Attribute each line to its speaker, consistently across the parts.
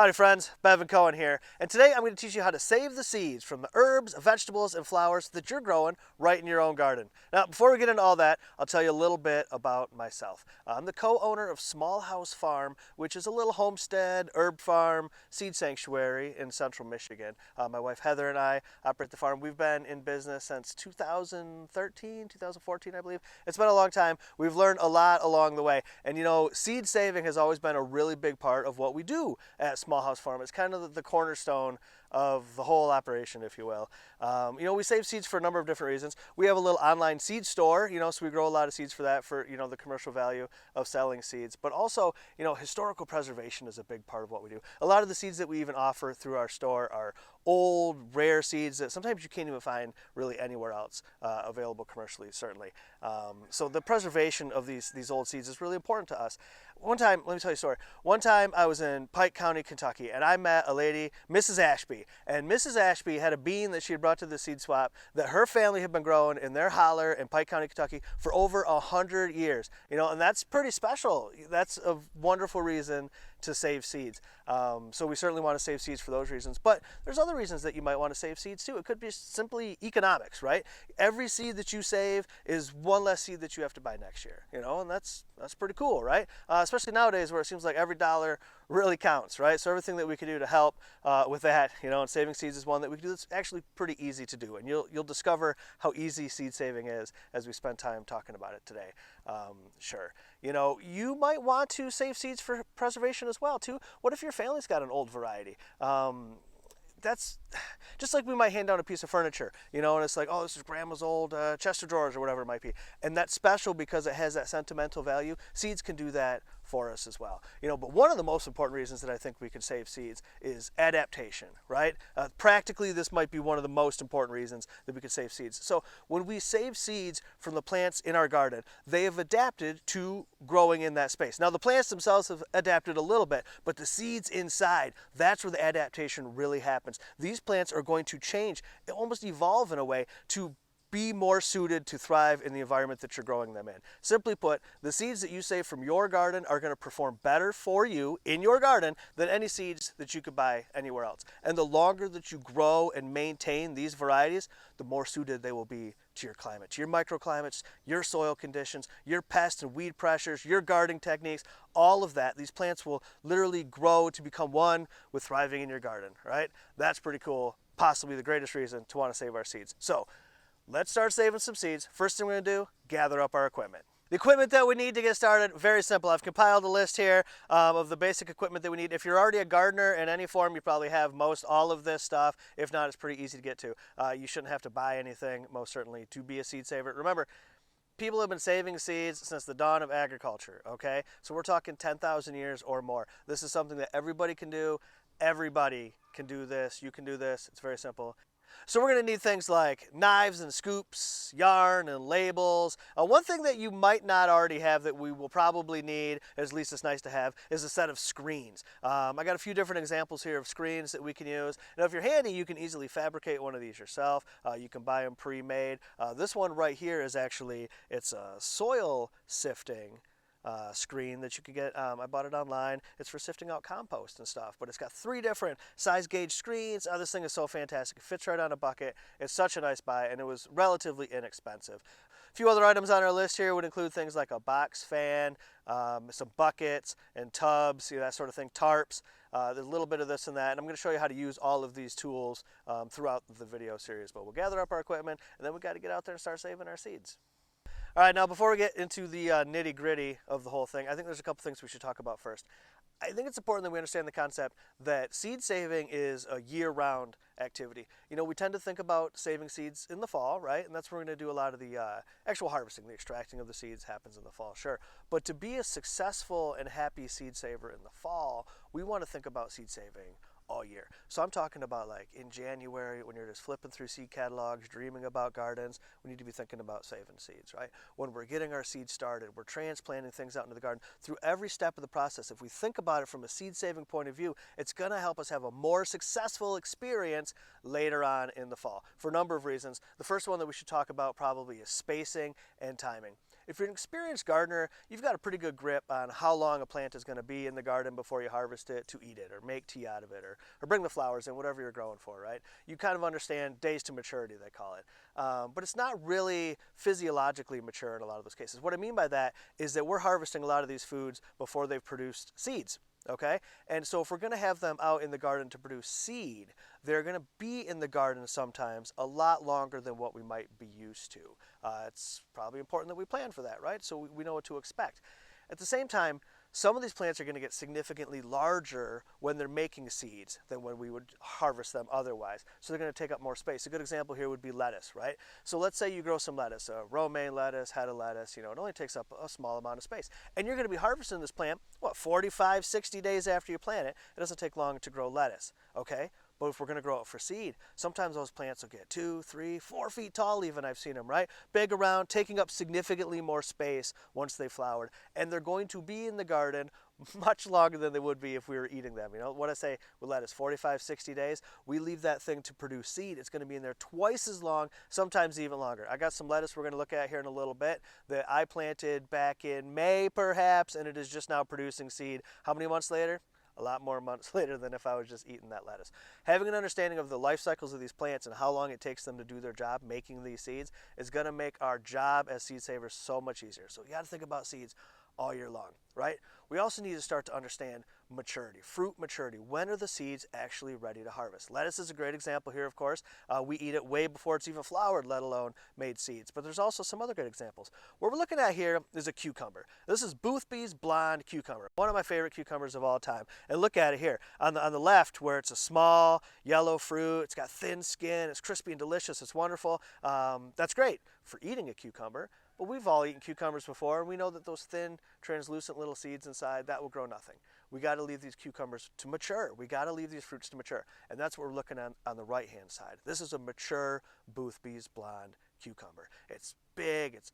Speaker 1: Howdy friends, Bevin Cohen here, and today I'm going to teach you how to save the seeds from the herbs, vegetables, and flowers that you're growing right in your own garden. Now, before we get into all that, I'll tell you a little bit about myself. I'm the co-owner of Small House Farm, which is a little homestead, herb farm, seed sanctuary in central Michigan. My wife Heather and I operate the farm. We've been in business since 2013, 2014, I believe. It's been a long time. We've learned a lot along the way, and you know, seed saving has always been a really big part of what we do at Small House Farm. It's kind of the cornerstone of the whole operation, if you will. We save seeds for a number of different reasons. We have a little online seed store, so we grow a lot of seeds for that, for, the commercial value of selling seeds. But also, historical preservation is a big part of what we do. A lot of the seeds that we even offer through our store are old, rare seeds that sometimes you can't even find really anywhere else available commercially, certainly. So the preservation of these old seeds is really important to us. One time, let me tell you a story. One time I was in Pike County, Kentucky, and I met a lady, Mrs. Ashby. And Mrs. Ashby had a bean that she had brought to the seed swap that her family had been growing in their holler in Pike County, Kentucky for over 100 years. And that's pretty special. That's a wonderful reason to save seeds. So we certainly want to save seeds for those reasons. But there's other reasons that you might want to save seeds too. It could be simply economics, right? Every seed that you save is one less seed that you have to buy next year, and that's pretty cool, right? Especially nowadays where it seems like every dollar really counts, right? So everything that we can do to help with that, and saving seeds is one that we can do that's actually pretty easy to do. And you'll discover how easy seed saving is as we spend time talking about it today. Sure. You might want to save seeds for preservation as well too. What if your family's got an old variety? That's just like we might hand down a piece of furniture, and it's like, oh, this is grandma's old chest of drawers or whatever it might be. And that's special because it has that sentimental value. Seeds can do that for us as well. But one of the most important reasons that I think we can save seeds is adaptation, right? Practically, this might be one of the most important reasons that we could save seeds. So when we save seeds from the plants in our garden, they have adapted to growing in that space. Now, the plants themselves have adapted a little bit, but the seeds inside, that's where the adaptation really happens. These plants are going to change, almost evolve in a way to be more suited to thrive in the environment that you're growing them in. Simply put, the seeds that you save from your garden are going to perform better for you in your garden than any seeds that you could buy anywhere else. And the longer that you grow and maintain these varieties, the more suited they will be to your climate, to your microclimates, your soil conditions, your pest and weed pressures, your gardening techniques, all of that. These plants will literally grow to become one with thriving in your garden, right? That's pretty cool. Possibly the greatest reason to want to save our seeds. So let's start saving some seeds. First thing we're going to do, gather up our equipment. The equipment that we need to get started, very simple. I've compiled a list here of the basic equipment that we need. If you're already a gardener in any form, you probably have all of this stuff. If not, it's pretty easy to get to. You shouldn't have to buy anything, most certainly, to be a seed saver. Remember, people have been saving seeds since the dawn of agriculture, okay? So we're talking 10,000 years or more. This is something that everybody can do. Everybody can do this. You can do this. It's very simple. So we're going to need things like knives and scoops, yarn and labels. One thing that you might not already have that we will probably need, at least it's nice to have, is a set of screens. I got a few different examples here of screens that we can use. Now if you're handy, you can easily fabricate one of these yourself. You can buy them pre-made. This one right here is actually, it's a soil sifting screen that you can get. I bought it online. It's for sifting out compost and stuff, but it's got 3 different size gauge screens. This thing is so fantastic. It fits right on a bucket. It's such a nice buy, and it was relatively inexpensive. A few other items on our list here would include things like a box fan, some buckets and tubs, that sort of thing, tarps. There's a little bit of this and that, and I'm going to show you how to use all of these tools throughout the video series. But we'll gather up our equipment, and then we got to get out there and start saving our seeds. All right, now before we get into the nitty-gritty of the whole thing, I think there's a couple things we should talk about first. I think it's important that we understand the concept that seed saving is a year-round activity. We tend to think about saving seeds in the fall, right? And that's where we're going to do a lot of the actual harvesting, the extracting of the seeds happens in the fall, sure. But to be a successful and happy seed saver in the fall, we want to think about seed saving all year. So I'm talking about like in January when you're just flipping through seed catalogs, dreaming about gardens, we need to be thinking about saving seeds, right? When we're getting our seeds started, we're transplanting things out into the garden. Through every step of the process, if we think about it from a seed saving point of view, it's going to help us have a more successful experience later on in the fall for a number of reasons. The first one that we should talk about probably is spacing and timing. If you're an experienced gardener, you've got a pretty good grip on how long a plant is going to be in the garden before you harvest it to eat it or make tea out of it or bring the flowers in, whatever you're growing for, right? You kind of understand days to maturity, they call it. But it's not really physiologically mature in a lot of those cases. What I mean by that is that we're harvesting a lot of these foods before they've produced seeds. Okay, and so if we're going to have them out in the garden to produce seed, they're going to be in the garden sometimes a lot longer than what we might be used to. It's probably important that we plan for that, right? So we know what to expect. At the same time, some of these plants are going to get significantly larger when they're making seeds than when we would harvest them otherwise. So they're going to take up more space. A good example here would be lettuce, right? So let's say you grow some lettuce, romaine lettuce, head of lettuce, it only takes up a small amount of space. And you're going to be harvesting this plant, 45, 60 days after you plant it. It doesn't take long to grow lettuce, okay? But if we're going to grow it for seed, sometimes those plants will get 2, 3, 4 feet tall even, I've seen them, right? Big around, taking up significantly more space once they flowered. And they're going to be in the garden much longer than they would be if we were eating them. What I say with lettuce, 45, 60 days, we leave that thing to produce seed. It's going to be in there twice as long, sometimes even longer. I got some lettuce we're going to look at here in a little bit that I planted back in May perhaps, and it is just now producing seed. How many months later? A lot more months later than if I was just eating that lettuce. Having an understanding of the life cycles of these plants and how long it takes them to do their job making these seeds is going to make our job as seed savers so much easier. So you got to think about seeds all year long, right? We also need to start to understand maturity, fruit maturity. When are the seeds actually ready to harvest? Lettuce is a great example here, of course. We eat it way before it's even flowered, let alone made seeds. But there's also some other good examples. What we're looking at here is a cucumber. This is Boothby's blonde cucumber, one of my favorite cucumbers of all time. And look at it here. On the left, where it's a small yellow fruit, it's got thin skin, it's crispy and delicious, it's wonderful. That's great for eating a cucumber. But we've all eaten cucumbers before, and we know that those thin, translucent little seeds inside, that will grow nothing. We got to leave these cucumbers to mature. We got to leave these fruits to mature. And that's what we're looking at on the right-hand side. This is a mature Boothby's blonde cucumber. It's big, it's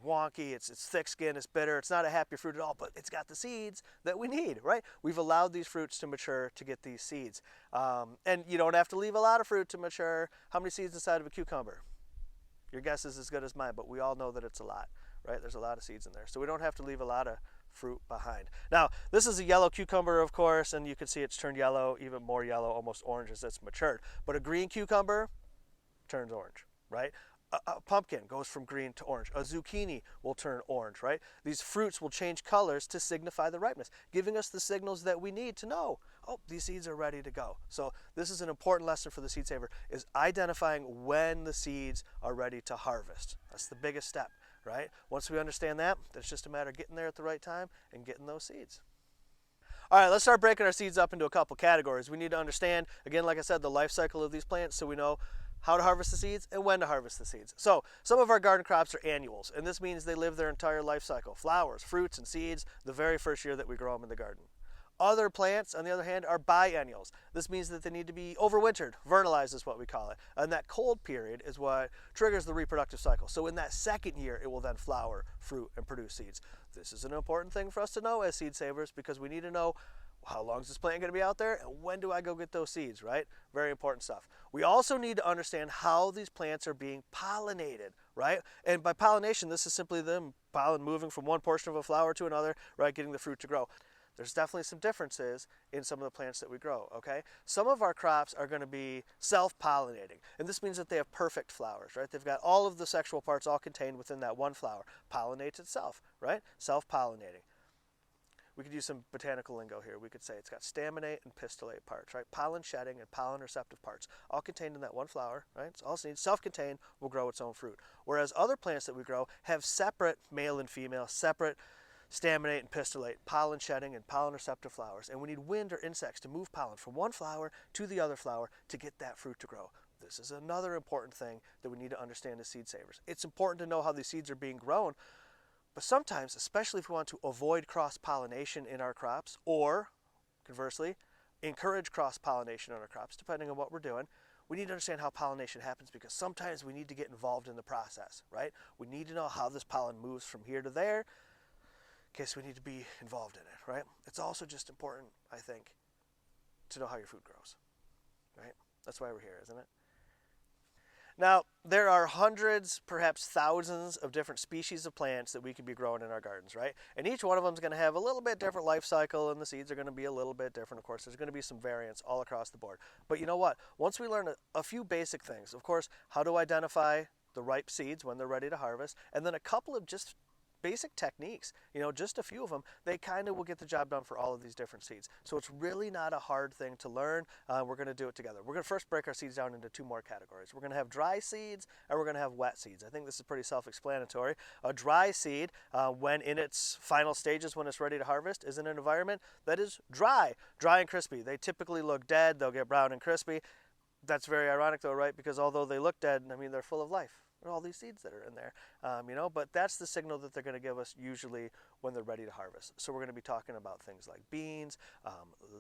Speaker 1: wonky, it's thick skin, it's bitter. It's not a happy fruit at all, but it's got the seeds that we need, right? We've allowed these fruits to mature to get these seeds. And you don't have to leave a lot of fruit to mature. How many seeds inside of a cucumber? Your guess is as good as mine, but we all know that it's a lot, right? There's a lot of seeds in there. So we don't have to leave a lot of fruit behind. Now, this is a yellow cucumber, of course, and you can see it's turned yellow, even more yellow, almost orange as it's matured. But a green cucumber turns orange, right? A pumpkin goes from green to orange. A zucchini will turn orange, right? These fruits will change colors to signify the ripeness, giving us the signals that we need to know, oh, these seeds are ready to go. So this is an important lesson for the seed saver, is identifying when the seeds are ready to harvest. That's the biggest step, right? Once we understand that, it's just a matter of getting there at the right time and getting those seeds. All right, let's start breaking our seeds up into a couple categories. We need to understand, again, like I said, the life cycle of these plants so we know how to harvest the seeds and when to harvest the seeds. So some of our garden crops are annuals, and this means they live their entire life cycle. Flowers, fruits, and seeds the very first year that we grow them in the garden. Other plants, on the other hand, are biennials. This means that they need to be overwintered. Vernalized is what we call it. And that cold period is what triggers the reproductive cycle. So in that second year, it will then flower, fruit, and produce seeds. This is an important thing for us to know as seed savers because we need to know how long is this plant going to be out there and when do I go get those seeds, right? Very important stuff. We also need to understand how these plants are being pollinated, right? And by pollination, this is simply them pollen moving from one portion of a flower to another, right? Getting the fruit to grow. There's definitely some differences in some of the plants that we grow, okay? Some of our crops are going to be self-pollinating, and this means that they have perfect flowers, right? They've got all of the sexual parts all contained within that one flower. Pollinates itself, right? Self-pollinating. We could use some botanical lingo here. We could say it's got staminate and pistillate parts, right? Pollen shedding and pollen receptive parts, all contained in that one flower, right? It's all self-contained, will grow its own fruit. Whereas other plants that we grow have separate male and female, separate staminate and pistillate, pollen shedding and pollen receptive flowers. And we need wind or insects to move pollen from one flower to the other flower to get that fruit to grow. This is another important thing that we need to understand as seed savers. It's important to know how these seeds are being grown, but sometimes, especially if we want to avoid cross-pollination in our crops, or conversely, encourage cross-pollination in our crops, depending on what we're doing, we need to understand how pollination happens because sometimes we need to get involved in the process, right? We need to know how this pollen moves from here to there in case we need to be involved in it, right? It's also just important, I think, to know how your food grows, right? That's why we're here, isn't it? Now, there are hundreds, perhaps thousands of different species of plants that we could be growing in our gardens, right? And each one of them is going to have a little bit different life cycle, and the seeds are going to be a little bit different. Of course, there's going to be some variance all across the board. But you know what? Once we learn a few basic things, of course, how to identify the ripe seeds when they're ready to harvest, and then a couple of just basic techniques, just a few of them, they kind of will get the job done for all of these different seeds. So it's really not a hard thing to learn. We're going to do it together. We're going to first break our seeds down into two more categories. We're going to have dry seeds and we're going to have wet seeds. I think this is pretty self-explanatory. A dry seed, when in its final stages, when it's ready to harvest, is in an environment that is dry and crispy. They typically look dead. They'll get brown and crispy. That's very ironic though, right? Because although they look dead, I mean, they're full of life. There are all these seeds that are in there, but that's the signal that they're going to give us usually when they're ready to harvest. So we're going to be talking about things like beans,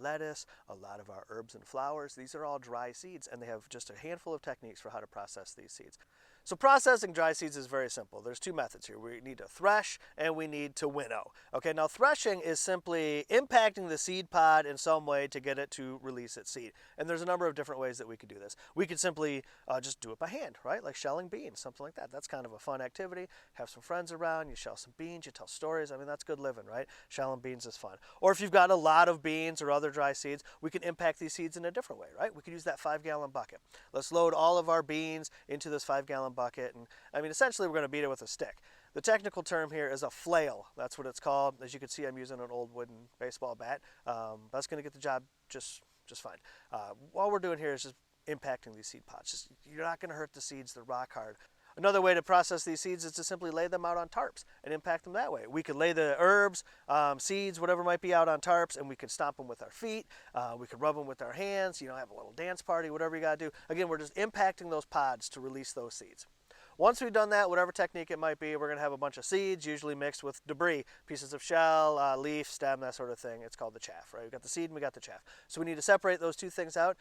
Speaker 1: lettuce, a lot of our herbs and flowers. These are all dry seeds, and they have just a handful of techniques for how to process these seeds. So processing dry seeds is very simple. There's two methods here. We need to thresh and we need to winnow. Okay, now threshing is simply impacting the seed pod in some way to get it to release its seed. And there's a number of different ways that we could do this. We could simply just do it by hand, right? Like shelling beans, something like that. That's kind of a fun activity. Have some friends around, you shell some beans, you tell stories. I mean, that's good living, right? Shelling beans is fun. Or if you've got a lot of beans or other dry seeds, we can impact these seeds in a different way, right? We could use that 5-gallon bucket. Let's load all of our beans into this 5-gallon bucket, and I mean, essentially we're going to beat it with a stick. The technical term here is a flail. That's what it's called. As you can see, I'm using an old wooden baseball bat. That's going to get the job just fine. All we're doing here is just impacting these seed pods. You're not going to hurt the seeds. They're rock hard. Another way to process these seeds is to simply lay them out on tarps and impact them that way. We could lay the herbs, seeds, whatever might be out on tarps, and we could stomp them with our feet. We could rub them with our hands, have a little dance party, whatever you got to do. Again, we're just impacting those pods to release those seeds. Once we've done that, whatever technique it might be, we're going to have a bunch of seeds, usually mixed with debris, pieces of shell, leaf, stem, that sort of thing. It's called the chaff, right? We've got the seed and we got the chaff. So we need to separate those two things out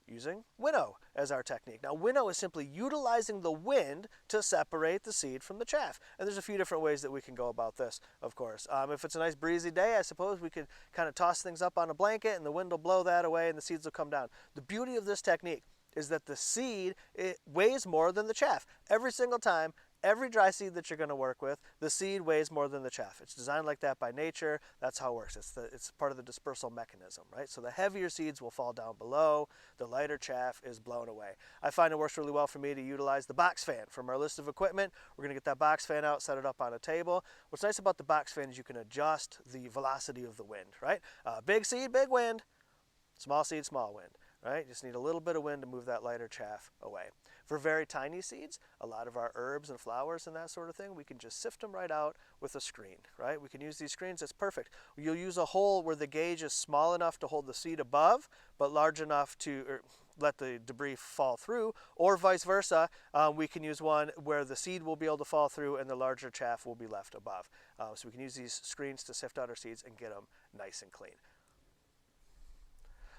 Speaker 1: using winnow as our technique. Now, winnow is simply utilizing the wind to separate the seed from the chaff. And there's a few different ways that we can go about this, of course. If it's a nice breezy day, I suppose we could kind of toss things up on a blanket and the wind will blow that away and the seeds will come down. The beauty of this technique is that the seed, it weighs more than the chaff. Every single time, every dry seed that you're going to work with, the seed weighs more than the chaff. It's designed like that by nature. That's how it works. It's part of the dispersal mechanism, right? So the heavier seeds will fall down below. The lighter chaff is blown away. I find it works really well for me to utilize the box fan from our list of equipment. We're going to get that box fan out, set it up on a table. What's nice about the box fan is you can adjust the velocity of the wind, right? Big seed, big wind. Small seed, small wind. Right? Just need a little bit of wind to move that lighter chaff away. For very tiny seeds, a lot of our herbs and flowers and that sort of thing, we can just sift them right out with a screen, right? We can use these screens, it's perfect. You'll use a hole where the gauge is small enough to hold the seed above, but large enough to let the debris fall through, or vice versa. We can use one where the seed will be able to fall through and the larger chaff will be left above. So we can use these screens to sift out our seeds and get them nice and clean.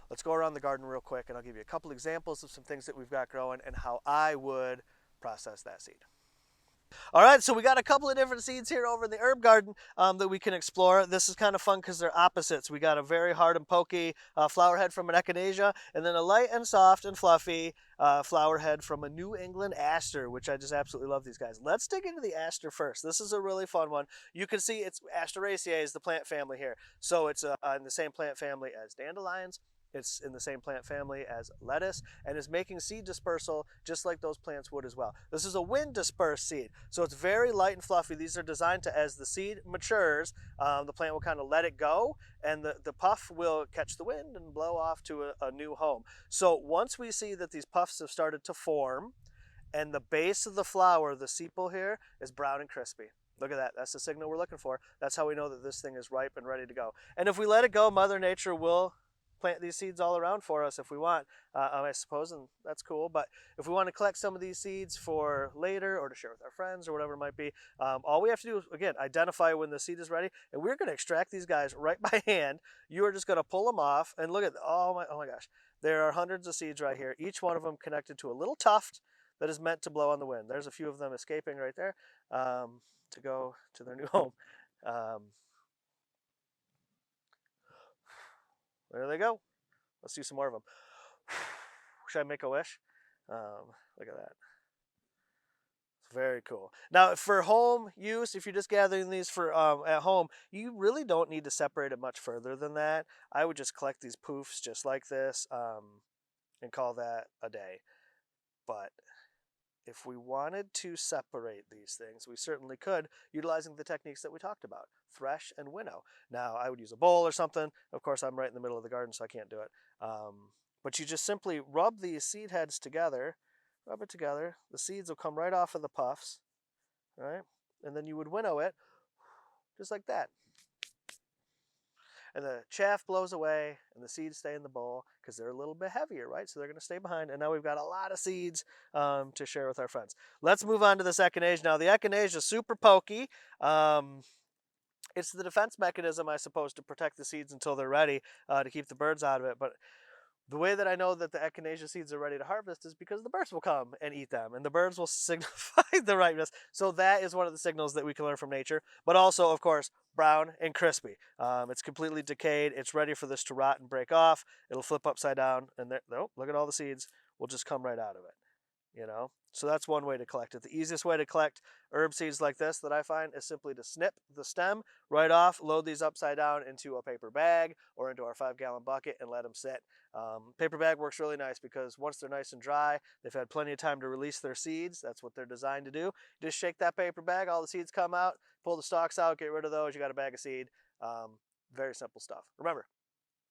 Speaker 1: Let's go around the garden real quick and I'll give you a couple examples of some things that we've got growing and how I would process that seed. All right, so we got a couple of different seeds here over in the herb garden that we can explore. This is kind of fun because they're opposites. We got a very hard and pokey flower head from an echinacea, and then a light and soft and fluffy flower head from a New England aster, which I just absolutely love these guys. Let's dig into the aster first. This is a really fun one. You can see it's Asteraceae is the plant family here. So it's in the same plant family as dandelions. It's in the same plant family as lettuce and is making seed dispersal just like those plants would as well. This is a wind dispersed seed, so it's very light and fluffy. These are designed to, as the seed matures, the plant will kind of let it go and the puff will catch the wind and blow off to a new home. So once we see that these puffs have started to form and the base of the flower, the sepal here, is brown and crispy. Look at that. That's the signal we're looking for. That's how we know that this thing is ripe and ready to go. And if we let it go, Mother Nature will plant these seeds all around for us if we want, I suppose, and that's cool. But if we want to collect some of these seeds for later or to share with our friends or whatever it might be, all we have to do is, again, identify when the seed is ready, and we're going to extract these guys right by hand. You are just going to pull them off, and look at, oh my gosh, there are hundreds of seeds right here, each one of them connected to a little tuft that is meant to blow on the wind. There's a few of them escaping right there to go to their new home. There they go. Let's do some more of them. Should I make a wish? Look at that. Very cool. Now, for home use, if you're just gathering these for at home, you really don't need to separate it much further than that. I would just collect these poofs just like this and call that a day. But if we wanted to separate these things, we certainly could, utilizing the techniques that we talked about, thresh and winnow. Now, I would use a bowl or something. Of course, I'm right in the middle of the garden, so I can't do it. But you just simply rub these seed heads together, rub it together. The seeds will come right off of the puffs, right? And then you would winnow it just like that. And the chaff blows away and the seeds stay in the bowl because they're a little bit heavier, right? So they're going to stay behind. And now we've got a lot of seeds to share with our friends. Let's move on to this echinacea. Now, the echinacea is super pokey. It's the defense mechanism, I suppose, to protect the seeds until they're ready to keep the birds out of it. But the way that I know that the echinacea seeds are ready to harvest is because the birds will come and eat them, and the birds will signify the ripeness. So that is one of the signals that we can learn from nature. But also, of course, brown and crispy. It's completely decayed. It's ready for this to rot and break off. It'll flip upside down, and oh, look at all the seeds will just come right out of it. You know, so that's one way to collect it. The easiest way to collect herb seeds like this that I find is simply to snip the stem right off, load these upside down into a paper bag or into our 5-gallon bucket and let them sit. Paper bag works really nice because once they're nice and dry, they've had plenty of time to release their seeds. That's what they're designed to do. Just shake that paper bag, all the seeds come out, pull the stalks out, get rid of those, you got a bag of seed. Very simple stuff. Remember,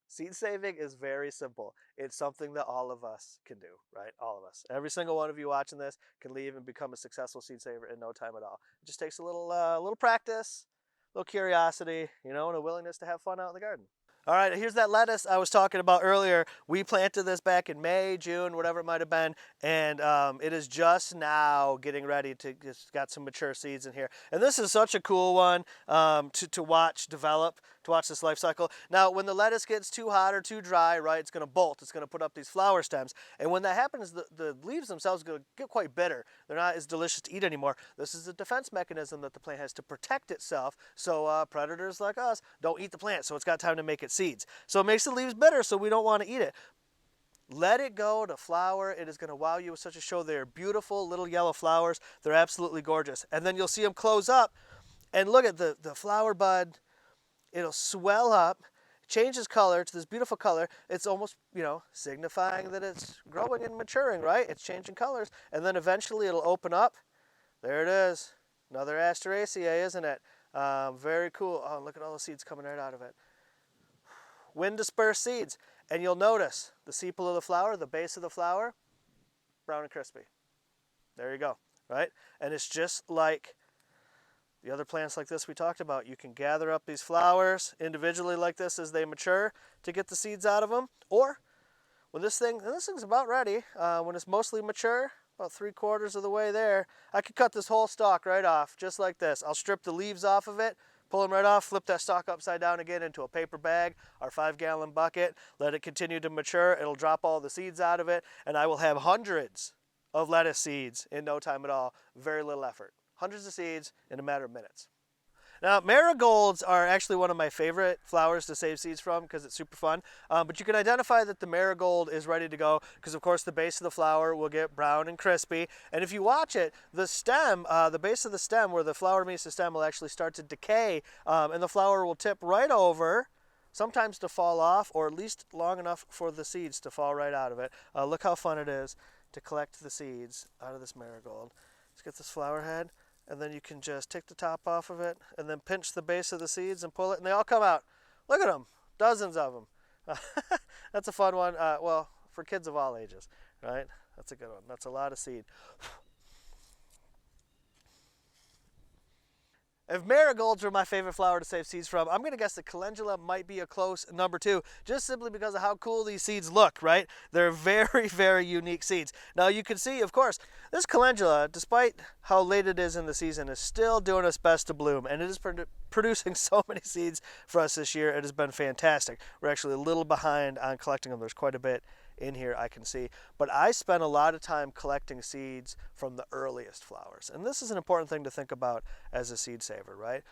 Speaker 1: seed saving is very simple. It's something that all of us can do, right? All of us. Every single one of you watching this can leave and become a successful seed saver in no time at all. It just takes a little practice, a little curiosity, you know, and a willingness to have fun out in the garden. All right, here's that lettuce I was talking about earlier. We planted this back in May, June, whatever it might have been, and it is just now getting ready to, it's got some mature seeds in here. And this is such a cool one to watch develop, to watch this life cycle. Now, when the lettuce gets too hot or too dry, right, it's gonna bolt, it's gonna put up these flower stems. And when that happens, the leaves themselves are gonna get quite bitter. They're not as delicious to eat anymore. This is a defense mechanism that the plant has to protect itself, so predators like us don't eat the plant, so it's got time to make its seeds. So it makes the leaves bitter, so we don't want to eat it. Let it go to flower. It is going to wow you with such a show. They're beautiful little yellow flowers. They're absolutely gorgeous. And then you'll see them close up, and look at the flower bud. It'll swell up, changes color to this beautiful color. It's almost, you know, signifying that it's growing and maturing, right? It's changing colors, and then eventually it'll open up. There it is. Another Asteraceae, isn't it? Very cool. Oh, look at all the seeds coming right out of it. Wind dispersed seeds, and you'll notice the sepal of the flower, the base of the flower, brown and crispy. There you go, right? And it's just like the other plants like this we talked about. You can gather up these flowers individually like this as they mature to get the seeds out of them, or when this thing's about ready, when it's mostly mature, about 3/4 of the way there, I could cut this whole stalk right off, just like this. I'll strip the leaves off of it, pull them right off, flip that stalk upside down again into a paper bag, our 5-gallon bucket, let it continue to mature. It'll drop all the seeds out of it, and I will have hundreds of lettuce seeds in no time at all. Very little effort. Hundreds of seeds in a matter of minutes. Now, marigolds are actually one of my favorite flowers to save seeds from because it's super fun. But you can identify that the marigold is ready to go because, of course, the base of the flower will get brown and crispy. And if you watch it, the stem, the base of the stem where the flower meets the stem will actually start to decay, and the flower will tip right over, sometimes to fall off, or at least long enough for the seeds to fall right out of it. Look how fun it is to collect the seeds out of this marigold. Let's get this flower head. And then you can just take the top off of it and then pinch the base of the seeds and pull it, and they all come out. Look at them, dozens of them. That's a fun one, well, for kids of all ages, right? That's a good one. That's a lot of seed. If marigolds are my favorite flower to save seeds from, I'm going to guess that calendula might be a close number 2, just simply because of how cool these seeds look, right? They're very, very unique seeds. Now you can see, of course, this calendula, despite how late it is in the season, is still doing its best to bloom, and it is producing so many seeds for us this year. It has been fantastic. We're actually a little behind on collecting them. There's quite a bit in here I can see, but I spent a lot of time collecting seeds from the earliest flowers, and this is an important thing to think about as a seed saver, right?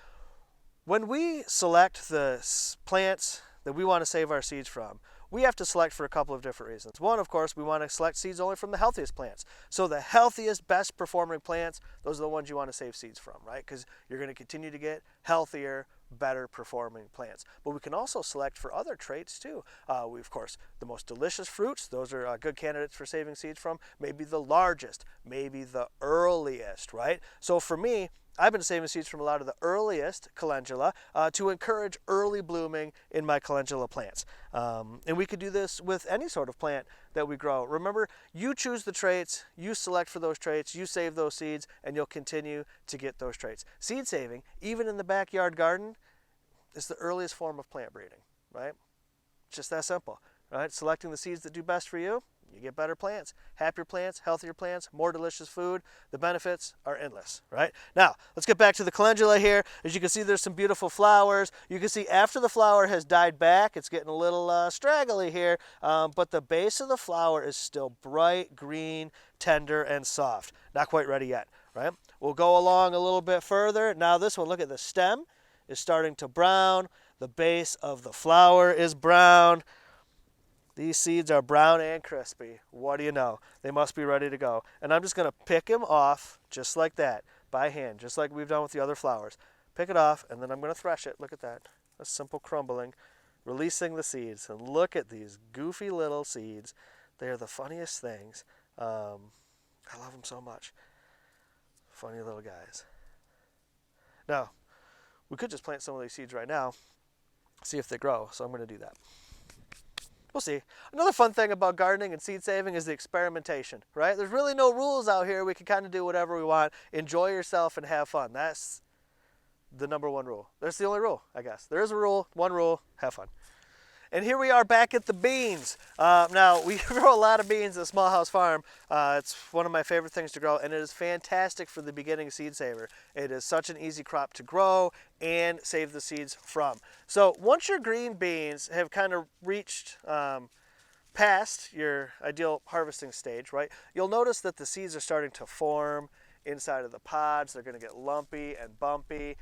Speaker 1: When we select the plants that we want to save our seeds from, we have to select for a couple of different reasons. One, of course, we want to select seeds only from the healthiest plants. So the healthiest, best performing plants, those are the ones you want to save seeds from, right? Because you're going to continue to get healthier, better performing plants. But we can also select for other traits too. We, of course, the most delicious fruits, those are good candidates for saving seeds from. Maybe the largest, maybe the earliest, right? So for me, I've been saving seeds from a lot of the earliest calendula to encourage early blooming in my calendula plants. And we could do this with any sort of plant that we grow. Remember, you choose the traits, you select for those traits, you save those seeds, and you'll continue to get those traits. Seed saving, even in the backyard garden, is the earliest form of plant breeding, right? It's just that simple, right? Selecting the seeds that do best for you, you get better plants, happier plants, healthier plants, more delicious food. The benefits are endless, right? Now, let's get back to the calendula here. As you can see, there's some beautiful flowers. You can see after the flower has died back, it's getting a little straggly here, but the base of the flower is still bright green, tender, and soft. Not quite ready yet, right? We'll go along a little bit further. Now this one, look at the stem is starting to brown. The base of the flower is brown. These seeds are brown and crispy. What do you know? They must be ready to go. And I'm just going to pick them off just like that, by hand, just like we've done with the other flowers. Pick it off, and then I'm going to thresh it. Look at that. A simple crumbling, releasing the seeds. And look at these goofy little seeds. They are the funniest things. I love them so much. Funny little guys. Now, we could just plant some of these seeds right now, see if they grow. So I'm going to do that. We'll see. Another fun thing about gardening and seed saving is the experimentation, right? There's really no rules out here. We can kind of do whatever we want. Enjoy yourself and have fun. That's the number one rule. That's the only rule, I guess. There is a rule, one rule, have fun. And here we are back at the beans. Now, we grow a lot of beans at Small House Farm. It's one of my favorite things to grow, and it is fantastic for the beginning seed saver. It is such an easy crop to grow and save the seeds from. So once your green beans have kind of reached past your ideal harvesting stage, right, you'll notice that the seeds are starting to form inside of the pods. They're going to get lumpy and bumpy.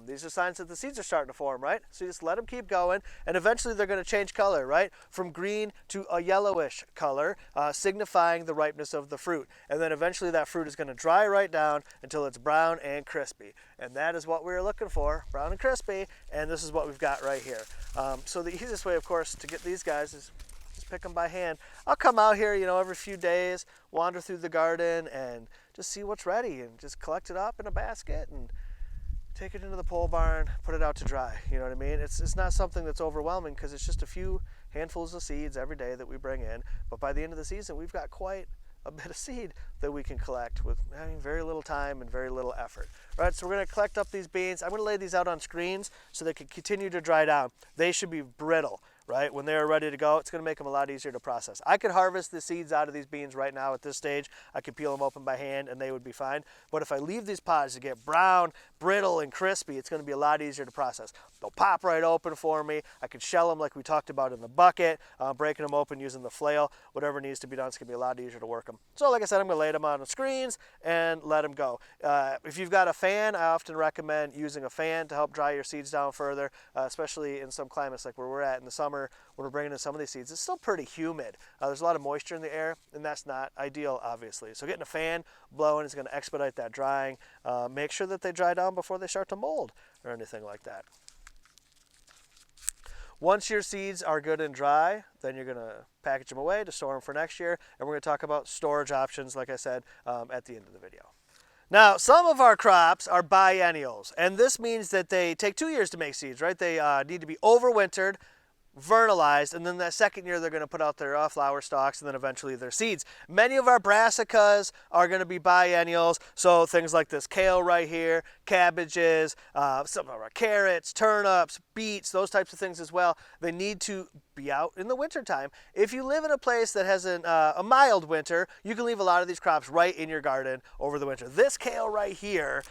Speaker 1: These are signs that the seeds are starting to form, right? So you just let them keep going, and eventually they're going to change color, right? From green to a yellowish color, signifying the ripeness of the fruit. And then eventually that fruit is going to dry right down until it's brown and crispy. And that is what we were looking for, brown and crispy, and this is what we've got right here. So the easiest way, of course, to get these guys is pick them by hand. I'll come out here, every few days, wander through the garden and just see what's ready and just collect it up in a basket and take it into the pole barn, put it out to dry. You know what I mean? It's not something that's overwhelming because it's just a few handfuls of seeds every day that we bring in. But by the end of the season, we've got quite a bit of seed that we can collect with very little time and very little effort. All right, so we're going to collect up these beans. I'm going to lay these out on screens so they can continue to dry down. They should be brittle, right? When they're ready to go, it's going to make them a lot easier to process. I could harvest the seeds out of these beans right now at this stage. I could peel them open by hand and they would be fine. But if I leave these pods to get brown, brittle, and crispy, it's going to be a lot easier to process. They'll pop right open for me. I could shell them like we talked about in the bucket, breaking them open using the flail. Whatever needs to be done, it's going to be a lot easier to work them. So like I said, I'm going to lay them on the screens and let them go. If you've got a fan, I often recommend using a fan to help dry your seeds down further, especially in some climates like where we're at in the summer when we're bringing in some of these seeds. It's still pretty humid. There's a lot of moisture in the air, and that's not ideal, obviously. So getting a fan blowing is going to expedite that drying. Make sure that they dry down before they start to mold or anything like that. Once your seeds are good and dry, then you're going to package them away to store them for next year, and we're going to talk about storage options, like I said, at the end of the video. Now, some of our crops are biennials, and this means that they take 2 years to make seeds, right? They need to be overwintered, vernalized, and then that second year they're going to put out their flower stalks and then eventually their seeds. Many of our brassicas are going to be biennials, so things like this kale right here, cabbages, some of our carrots, turnips, beets, those types of things as well. They need to be out in the wintertime. If you live in a place that has a mild winter, you can leave a lot of these crops right in your garden over the winter. This kale right here,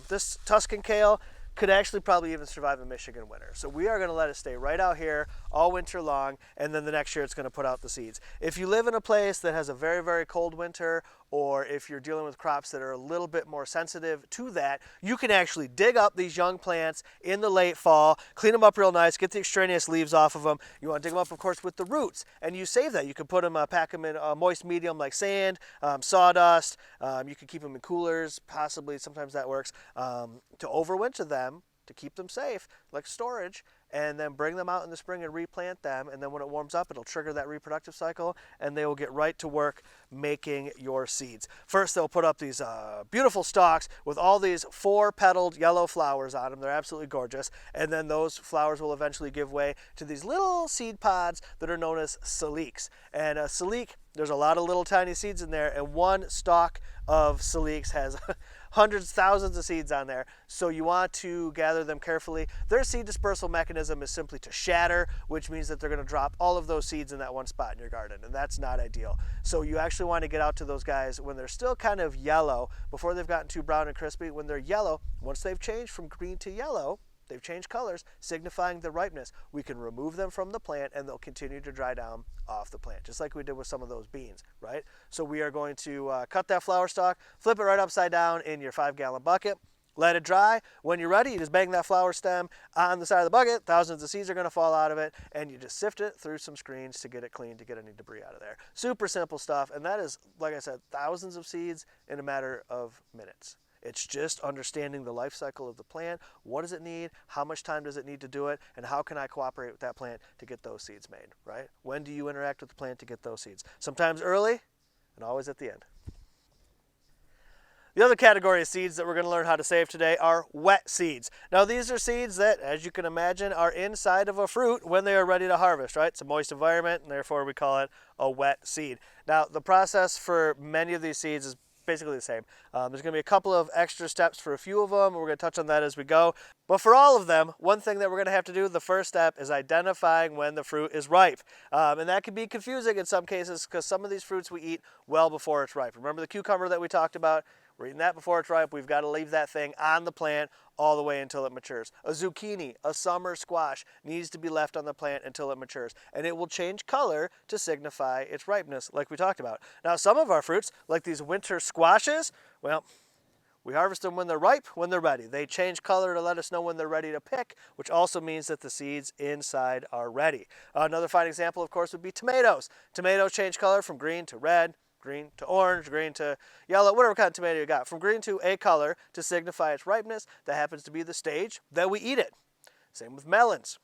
Speaker 1: this Tuscan kale, could actually probably even survive a Michigan winter. So we are going to let it stay right out here all winter long, and then the next year it's going to put out the seeds. If you live in a place that has a very cold winter or if you're dealing with crops that are a little bit more sensitive to that, you can actually dig up these young plants in the late fall, clean them up real nice, get the extraneous leaves off of them. You want to dig them up, of course, with the roots, and you save that. You can put them, pack them in a moist medium like sand, sawdust. You can keep them in coolers, possibly, sometimes that works, to overwinter them, to keep them safe, like storage, and then bring them out in the spring and replant them, and then when it warms up, it'll trigger that reproductive cycle, and they will get right to work making your seeds. First, they'll put up these beautiful stalks with all these 4-petaled yellow flowers on them. They're absolutely gorgeous, and then those flowers will eventually give way to these little seed pods that are known as saliques. And a salique, there's a lot of little tiny seeds in there, and one stalk of saliques has hundreds, thousands of seeds on there, so you want to gather them carefully. Their seed dispersal mechanism is simply to shatter, which means that they're going to drop all of those seeds in that one spot in your garden, and that's not ideal. So you actually want to get out to those guys when they're still kind of yellow, before they've gotten too brown and crispy. When they're yellow, once they've changed from green to yellow, they've changed colors, signifying the ripeness. We can remove them from the plant and they'll continue to dry down off the plant, just like we did with some of those beans, right? So we are going to cut that flower stalk, flip it right upside down in your 5-gallon bucket, let it dry. When you're ready, you just bang that flower stem on the side of the bucket. Thousands of seeds are going to fall out of it, and you just sift it through some screens to get it clean, to get any debris out of there. Super simple stuff, and that is, like I said, thousands of seeds in a matter of minutes. It's just understanding the life cycle of the plant. What does it need? How much time does it need to do it? And how can I cooperate with that plant to get those seeds made, right? When do you interact with the plant to get those seeds? Sometimes early and always at the end. The other category of seeds that we're going to learn how to save today are wet seeds. Now, these are seeds that, as you can imagine, are inside of a fruit when they are ready to harvest, right? It's a moist environment, and therefore we call it a wet seed. Now, the process for many of these seeds is basically the same. There's going to be a couple of extra steps for a few of them. We're going to touch on that as we go. But for all of them, one thing that we're going to have to do, the first step, is identifying when the fruit is ripe. And that can be confusing in some cases because some of these fruits we eat well before it's ripe. Remember the cucumber that we talked about? We're eating that before it's ripe. We've got to leave that thing on the plant all the way until it matures. A zucchini, a summer squash, needs to be left on the plant until it matures. And it will change color to signify its ripeness, like we talked about. Now, some of our fruits, like these winter squashes, well, we harvest them when they're ripe, when they're ready. They change color to let us know when they're ready to pick, which also means that the seeds inside are ready. Another fine example, of course, would be tomatoes. Tomatoes change color from green to red, green to orange, green to yellow, whatever kind of tomato you got. From green to a color to signify its ripeness. That happens to be the stage that we eat it. Same with melons.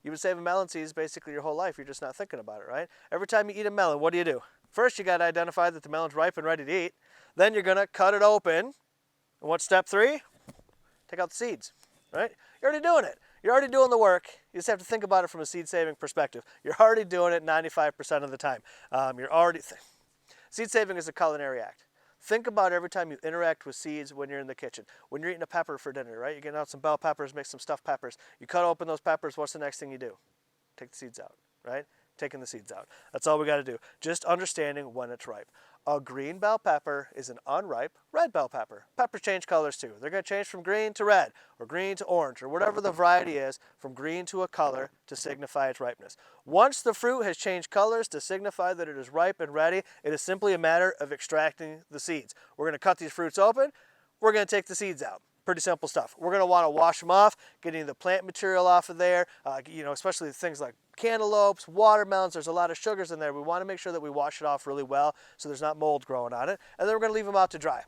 Speaker 1: You've been saving melon seeds basically your whole life. You're just not thinking about it, right? Every time you eat a melon, what do? First, you got to identify that the melon's ripe and ready to eat. Then you're going to cut it open. And what's step 3? Take out the seeds, right? You're already doing it. You're already doing the work. You just have to think about it from a seed-saving perspective. You're already doing it 95% of the time. Seed saving is a culinary act. Think about every time you interact with seeds when you're in the kitchen. When you're eating a pepper for dinner, right? You're getting out some bell peppers, make some stuffed peppers. You cut open those peppers, what's the next thing you do? Take the seeds out, right? Taking the seeds out. That's all we got to do. Just understanding when it's ripe. A green bell pepper is an unripe red bell pepper. Peppers change colors too. They're going to change from green to red, or green to orange, or whatever the variety is, from green to a color to signify its ripeness. Once the fruit has changed colors to signify that it is ripe and ready, it is simply a matter of extracting the seeds. We're going to cut these fruits open. We're going to take the seeds out. Pretty simple stuff. We're going to want to wash them off, getting the plant material off of there, especially things like cantaloupes, watermelons. There's a lot of sugars in there. We want to make sure that we wash it off really well so there's not mold growing on it. And then we're going to leave them out to dry.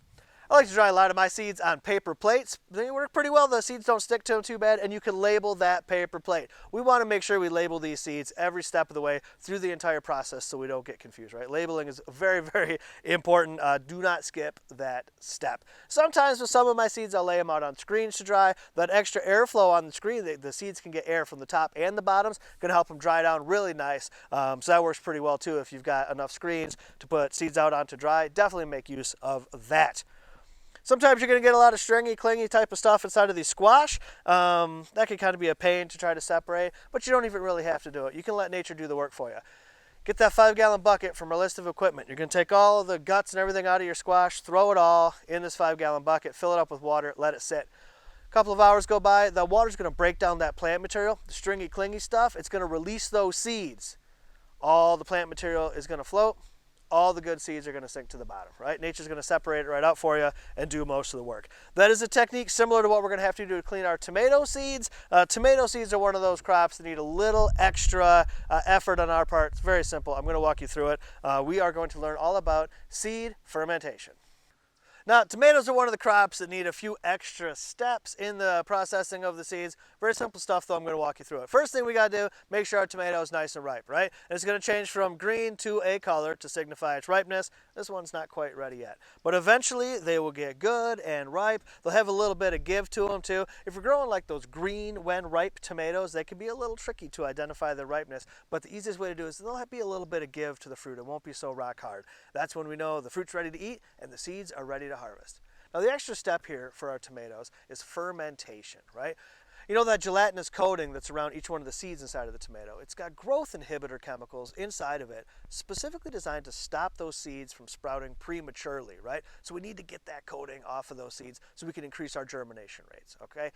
Speaker 1: I like to dry a lot of my seeds on paper plates. They work pretty well. The seeds don't stick to them too bad, and you can label that paper plate. We want to make sure we label these seeds every step of the way through the entire process so we don't get confused, right? Labeling is very, very important. Do not skip that step. Sometimes with some of my seeds, I'll lay them out on screens to dry. That extra airflow on the screen, the seeds can get air from the top and the bottoms. Going to help them dry down really nice. So that works pretty well too if you've got enough screens to put seeds out on to dry. Definitely make use of that. Sometimes you're going to get a lot of stringy, clingy type of stuff inside of these squash. That can kind of be a pain to try to separate, but you don't even really have to do it. You can let nature do the work for you. Get that 5-gallon bucket from our list of equipment. You're going to take all of the guts and everything out of your squash, throw it all in this 5-gallon bucket, fill it up with water, let it sit. A couple of hours go by, the water's going to break down that plant material, the stringy, clingy stuff. It's going to release those seeds. All the plant material is going to float. all the good seeds are going to sink to the bottom, right? Nature's going to separate it right out for you and do most of the work. That is a technique similar to what we're going to have to do to clean our tomato seeds. Tomato seeds are one of those crops that need a little extra effort on our part. It's very simple. I'm going to walk you through it. We are going to learn all about seed fermentation. Now, tomatoes are one of the crops that need a few extra steps in the processing of the seeds. Very simple stuff, though. I'm going to walk you through it. First thing we got to do, make sure our tomato is nice and ripe, right? And it's going to change from green to a color to signify its ripeness. This one's not quite ready yet. But eventually, they will get good and ripe. They'll have a little bit of give to them, too. If you're growing like those green when ripe tomatoes, they can be a little tricky to identify their ripeness. But the easiest way to do it is there'll be a little bit of give to the fruit. It won't be so rock hard. That's when we know the fruit's ready to eat and the seeds are ready to harvest. Now the extra step here for our tomatoes is fermentation, right? You know that gelatinous coating that's around each one of the seeds inside of the tomato? It's got growth inhibitor chemicals inside of it, specifically designed to stop those seeds from sprouting prematurely, right? So we need to get that coating off of those seeds so we can increase our germination rates, okay?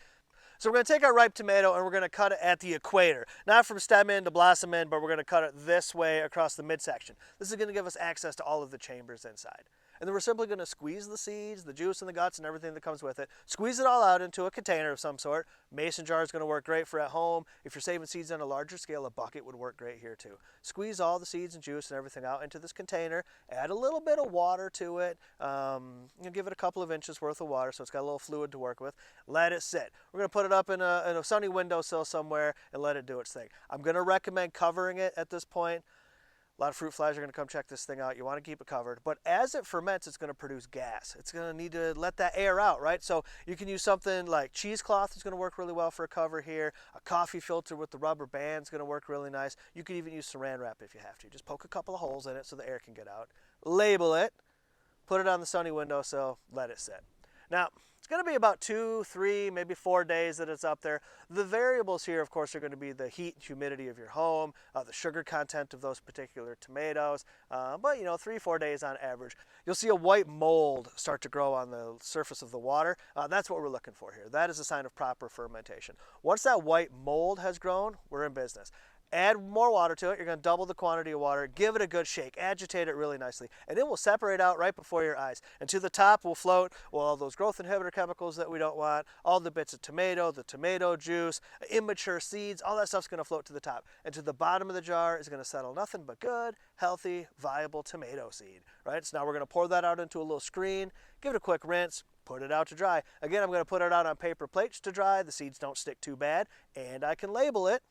Speaker 1: So we're going to take our ripe tomato and we're going to cut it at the equator. Not from stem end to blossom end, but we're going to cut it this way across the midsection. This is going to give us access to all of the chambers inside. And then we're simply going to squeeze the seeds, the juice and the guts and everything that comes with it, squeeze it all out into a container of some sort. Mason jar is going to work great for at home. If you're saving seeds on a larger scale, a bucket would work great here too. Squeeze all the seeds and juice and everything out into this container. Add a little bit of water to it. Give it a couple of inches worth of water so it's got a little fluid to work with. Let it sit. We're going to put it up in a sunny windowsill somewhere and let it do its thing. I'm going to recommend covering it at this point. A lot of fruit flies are going to come check this thing out. You want to keep it covered. But as it ferments, it's going to produce gas. It's going to need to let that air out, right? So you can use something like cheesecloth is going to work really well for a cover here. A coffee filter with the rubber band is going to work really nice. You could even use saran wrap if you have to. Just poke a couple of holes in it so the air can get out. Label it. Put it on the sunny windowsill. Let it sit. Now, it's going to be about 2, 3, maybe 4 days that it's up there. The variables here, of course, are going to be the heat and humidity of your home, the sugar content of those particular tomatoes, but 3, 4 days on average. You'll see a white mold start to grow on the surface of the water. That's what we're looking for here. That is a sign of proper fermentation. Once that white mold has grown, we're in business. Add more water to it. You're going to double the quantity of water. Give it a good shake. Agitate it really nicely. And it will separate out right before your eyes. And to the top will float all those growth inhibitor chemicals that we don't want, all the bits of tomato, the tomato juice, immature seeds, all that stuff's going to float to the top. And to the bottom of the jar is going to settle nothing but good, healthy, viable tomato seed. Right? So now we're going to pour that out into a little screen, give it a quick rinse, put it out to dry. Again, I'm going to put it out on paper plates to dry. The seeds don't stick too bad. And I can label it,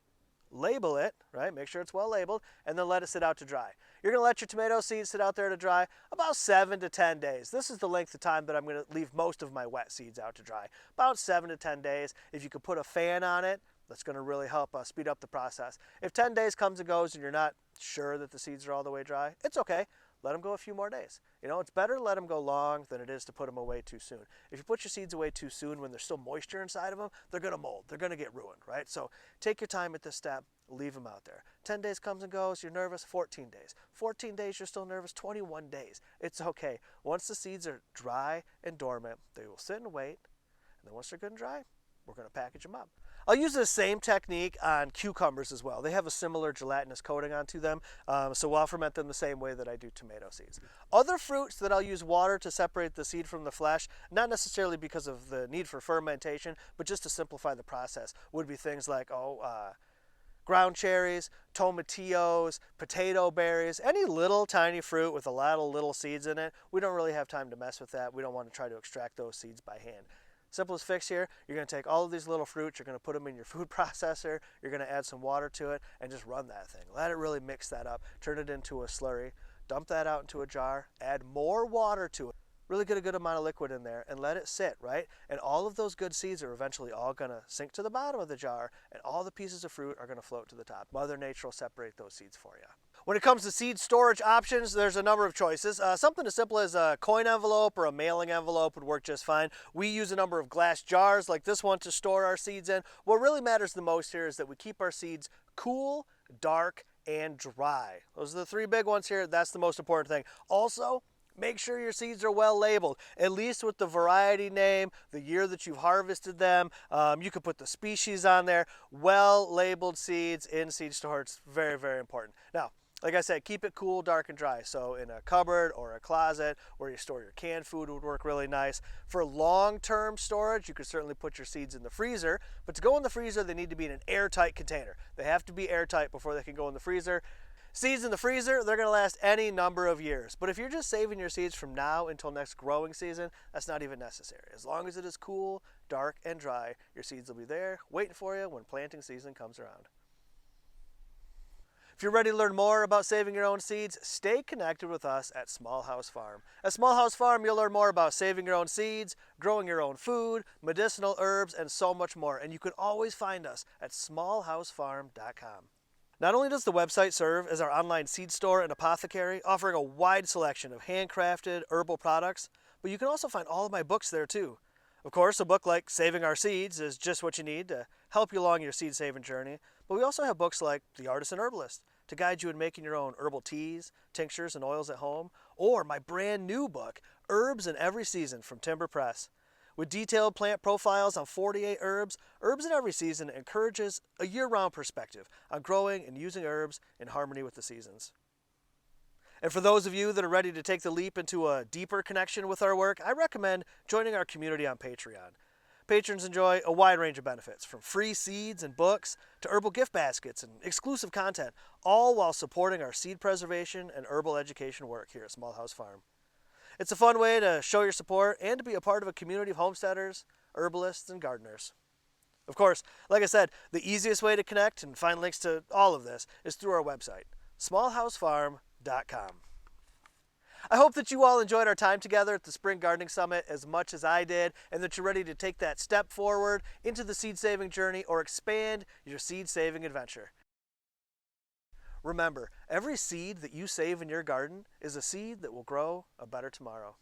Speaker 1: right? Make sure it's well labeled, and then let it sit out to dry. You're going to let your tomato seeds sit out there to dry about 7 to 10 days. This is the length of time that I'm going to leave most of my wet seeds out to dry. About 7 to 10 days. If you could put a fan on it, that's going to really help speed up the process. If 10 days comes and goes and you're not sure that the seeds are all the way dry, it's okay. Let them go a few more days. It's better to let them go long than it is to put them away too soon. If you put your seeds away too soon when there's still moisture inside of them, they're going to mold. They're going to get ruined, right? So take your time at this step. Leave them out there. 10 days comes and goes, you're nervous, 14 days. 14 days, you're still nervous, 21 days. It's okay. Once the seeds are dry and dormant, they will sit and wait. And then once they're good and dry, we're going to package them up. I'll use the same technique on cucumbers as well. They have a similar gelatinous coating onto them, so I'll ferment them the same way that I do tomato seeds. Other fruits that I'll use water to separate the seed from the flesh, not necessarily because of the need for fermentation, but just to simplify the process, would be things like ground cherries, tomatillos, potato berries, any little tiny fruit with a lot of little seeds in it. We don't really have time to mess with that. We don't want to try to extract those seeds by hand. Simplest fix here, you're going to take all of these little fruits, you're going to put them in your food processor, you're going to add some water to it, and just run that thing. Let it really mix that up, turn it into a slurry, dump that out into a jar, add more water to it. Really get a good amount of liquid in there and let it sit, right? And all of those good seeds are eventually all going to sink to the bottom of the jar, and all the pieces of fruit are going to float to the top. Mother Nature will separate those seeds for you. When it comes to seed storage options, there's a number of choices. Something as simple as a coin envelope or a mailing envelope would work just fine. We use a number of glass jars like this one to store our seeds in. What really matters the most here is that we keep our seeds cool, dark, and dry. Those are the 3 big ones here. That's the most important thing. Also, make sure your seeds are well labeled, at least with the variety name, the year that you've harvested them. You could put the species on there. Well labeled seeds in seed storage, very, very important. Now, Like I said, keep it cool, dark, and dry. So in a cupboard or a closet where you store your canned food would work really nice. For long-term storage, you could certainly put your seeds in the freezer, but to go in the freezer, they need to be in an airtight container. They have to be airtight before they can go in the freezer. Seeds in the freezer, they're going to last any number of years. But if you're just saving your seeds from now until next growing season, that's not even necessary. As long as it is cool, dark, and dry, your seeds will be there waiting for you when planting season comes around. If you're ready to learn more about saving your own seeds, stay connected with us at Small House Farm. At Small House Farm, you'll learn more about saving your own seeds, growing your own food, medicinal herbs, and so much more. And you can always find us at smallhousefarm.com. Not only does the website serve as our online seed store and apothecary, offering a wide selection of handcrafted herbal products, but you can also find all of my books there too. Of course, a book like Saving Our Seeds is just what you need to help you along your seed saving journey, but we also have books like The Artisan Herbalist to guide you in making your own herbal teas, tinctures, and oils at home, or my brand new book, Herbs in Every Season from Timber Press. With detailed plant profiles on 48 herbs, Herbs in Every Season encourages a year-round perspective on growing and using herbs in harmony with the seasons. And for those of you that are ready to take the leap into a deeper connection with our work, I recommend joining our community on Patreon. Patrons enjoy a wide range of benefits, from free seeds and books to herbal gift baskets and exclusive content, all while supporting our seed preservation and herbal education work here at Small House Farm. It's a fun way to show your support and to be a part of a community of homesteaders, herbalists, and gardeners. Of course, like I said, the easiest way to connect and find links to all of this is through our website, smallhousefarm.com. I hope that you all enjoyed our time together at the Spring Gardening Summit as much as I did, and that you're ready to take that step forward into the seed saving journey or expand your seed saving adventure. Remember, every seed that you save in your garden is a seed that will grow a better tomorrow.